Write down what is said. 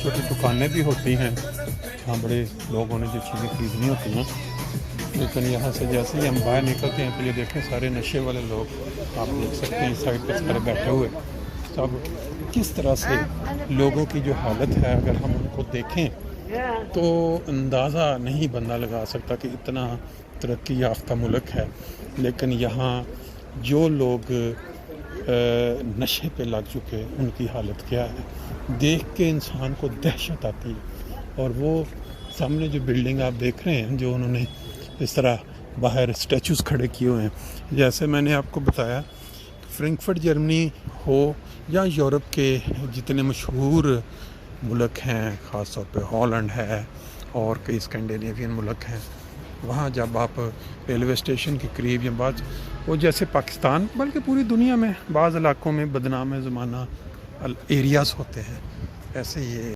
چھوٹی دکانیں بھی ہوتی ہیں جہاں بڑے لوگوں نے جو چیزیں خریدنی ہوتی ہیں، لیکن یہاں سے جیسے ہی ہم باہر نکلتے ہیں تو یہ دیکھیں سارے نشے والے لوگ آپ دیکھ سکتے ہیں اس سائڈ پہ سارے بیٹھے ہوئے. تو اب کس طرح سے لوگوں کی جو حالت ہے اگر ہم ان کو دیکھیں تو اندازہ نہیں بندہ لگا سکتا کہ اتنا ترقی یافتہ ملک ہے، لیکن یہاں جو لوگ نشے پہ لگ چکے ان کی حالت کیا ہے، دیکھ کے انسان کو دہشت آتی ہے. اور وہ سامنے جو بلڈنگ آپ دیکھ رہے ہیں جو انہوں نے اس طرح باہر اسٹیچوز کھڑے کیے ہوئے ہیں، جیسے میں نے آپ کو بتایا فرینکفرٹ جرمنی ہو یا یورپ کے جتنے مشہور ملک ہیں، خاص طور پہ ہالینڈ ہے اور کئی اسکینڈینیوین ملک ہیں، وہاں جب آپ ریلوے اسٹیشن کے قریب یا بعض وہ جیسے پاکستان بلکہ پوری دنیا میں بعض علاقوں میں بدنام زمانہ ایریاز ہوتے ہیں، ایسے یہ